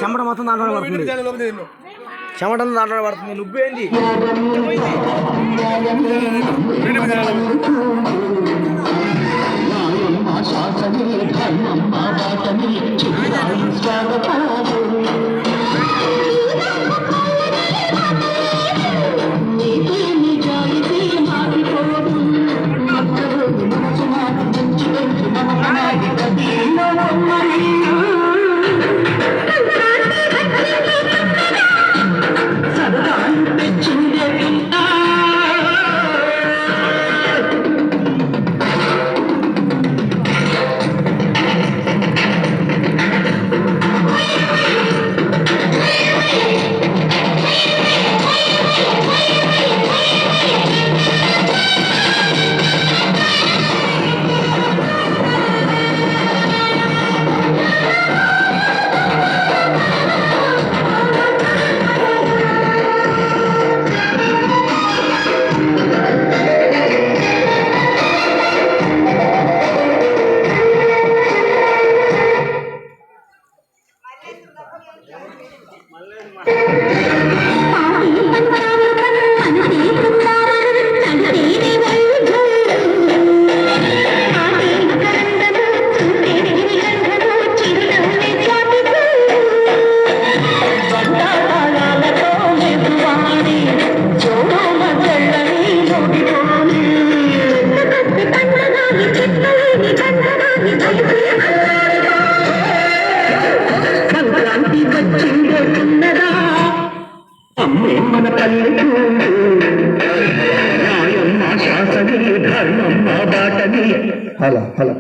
చెమట మొత్తం దాంట్లో పడుతుంది, చెమట దాంట్లో పడుతుంది. నువ్వు ఏంది hello hello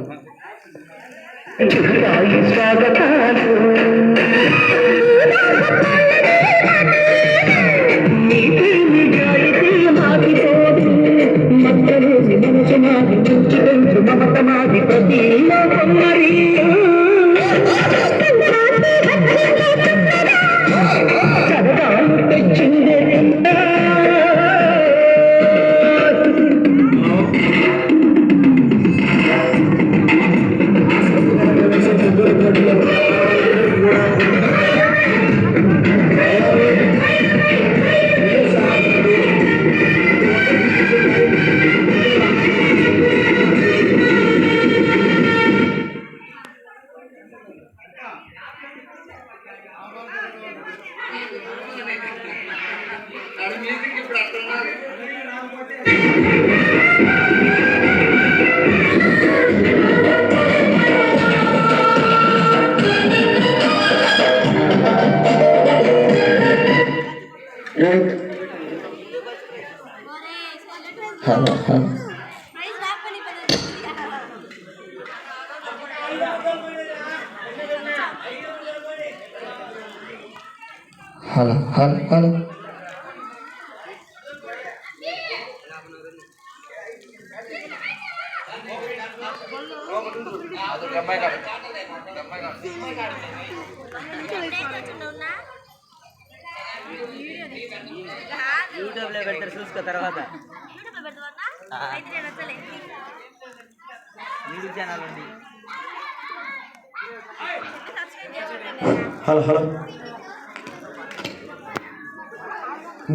hello hello hello యూట్యూబ్లో పెడతారు చూసుకో తర్వాత. యూట్యూబ్ ఛానల్ ఉంది. హలో హలో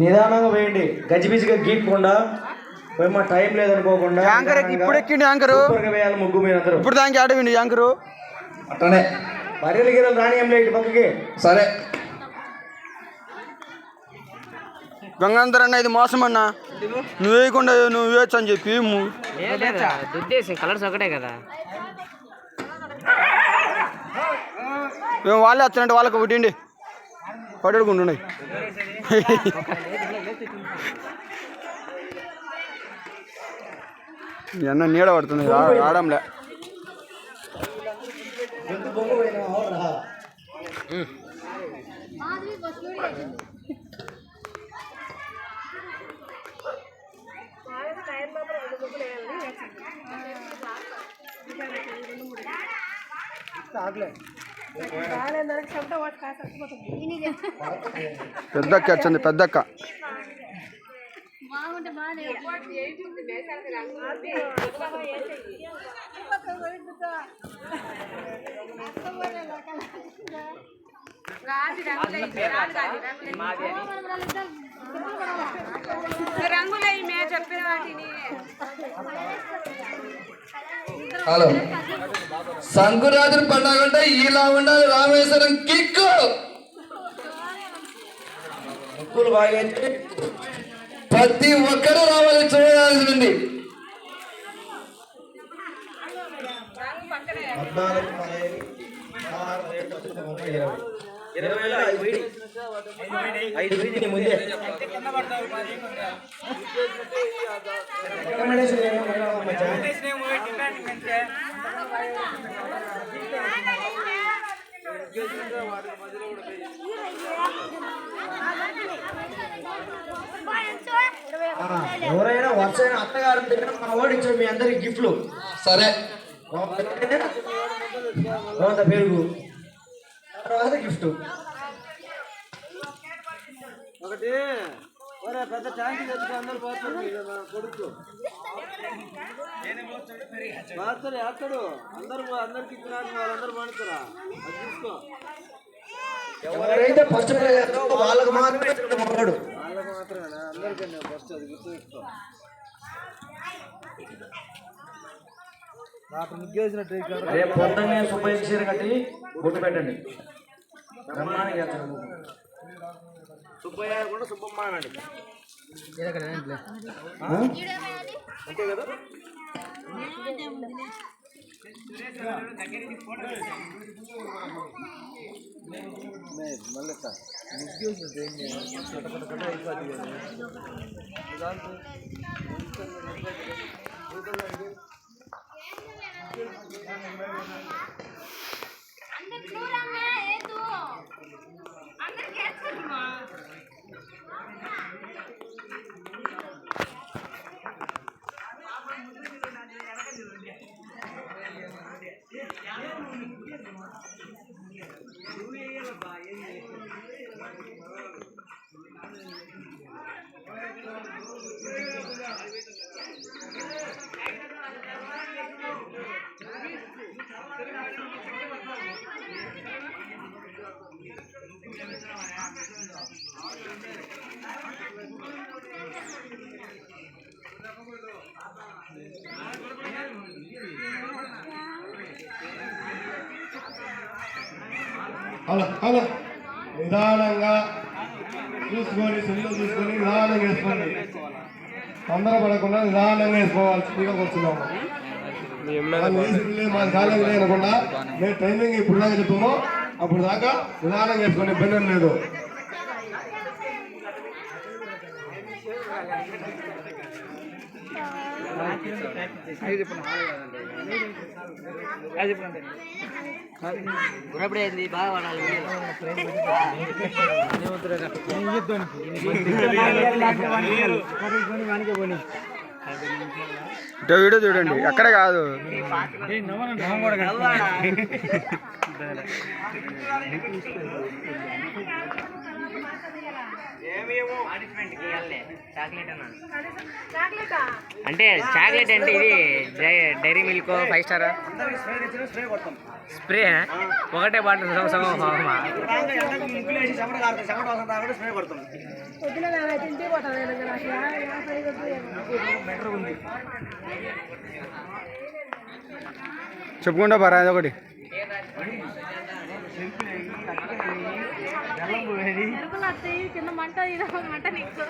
నిదానంగా వేయండి, గజిబిజిగా గీక్కుండా మా టైం లేదనుకోకుండా. యాంకర్ ఇప్పుడు ఎక్కిండి, యాంకర్ వేయాలి ముగ్గు మీద అందరూ. ఇప్పుడు దానికి ఆడవిండి యాంకరు అట్టనే బర్రెలు గిరలు రాని ఏం లేదు పక్కకి. సరే గంగాధర్ అన్న ఇది మోసం అన్న, నువ్వు వేయకుండా నువ్వు వేయచ్చు అని చెప్పి కలర్స్ ఒకటే కదా. మేము వాళ్ళే వచ్చినట్టు వాళ్ళకి ఒకటి పడుకుంటున్నాయి. అన్న నీడ పడుతుంది రావడంలే. పెద్దక్క వచ్చింది, పెద్దక్క. హలో, సంకురాత్రి పండుగ అంటే ఇలా ఉండాలి. రామేశ్వరం కిక్కు ముక్కులు బాగా ప్రతి ఒక్కరూ రావాలి, చూడాల్సింది. 14, ముందే ఎవరైనా వర్షైన అత్తగారి దగ్గర మన ఓడించాడు మీ అందరికి గిఫ్ట్లు. సరే, పెరుగు తర్వాత గిఫ్ట్ ఒకటి పెద్ద ట్యాంక్ తెచ్చుకో, అందరు పోతాడు కొడుకు పోతాడు అక్కడు అందరికి ఇచ్చినారు, వాళ్ళందరూ మాడుతారా అది చూసుకో. ఎవరైతే ఫస్ట్ వాళ్ళకి మాత్రమే మగాడు, వాళ్ళకి మాత్రమేనా? అందరికన్నా ఫస్ట్ అది గుర్తుపెట్టుకో. నాకు ముగ్గేసినట్టు రేపు పొద్దున్నే సుబ్బయ్య చీర కట్టి బొట్టు పెట్టండి. బ్రహ్మానికి చేస్తాను. సుబ్బయ్య కూడా సుబ్బమ్మ అనండి, అంతే కదా. మళ్ళీ ముగ్గేసినట్టు అయిపోతుంది. అలా అలా నిదానంగా చూసుకొని సెల్లు చూసుకొని నిదానంగా వేసుకోండి. తొందరపడకుండా నిదానంగా వేసుకోవాలి. స్పీడ్గా కూర్చున్నాము. మా కాలం లేనకుండా మేము టైమింగ్ ఇప్పుడు దాకా చెప్పామో అప్పుడు దాకా నిదానంగా వేసుకోండి, ఇబ్బంది లేదు. గురపడేది బాగా వాడాలి. వీడియో చూడండి, అక్కడే కాదు. అంటే చాక్లెట్ అంటే ఇది డైరీ మిల్క్ 5 స్టార్ స్ప్రే ఒకటే బాటిల్ చెప్పుకుంటా పరా ఒకటి. కింద మంట మంట నీకు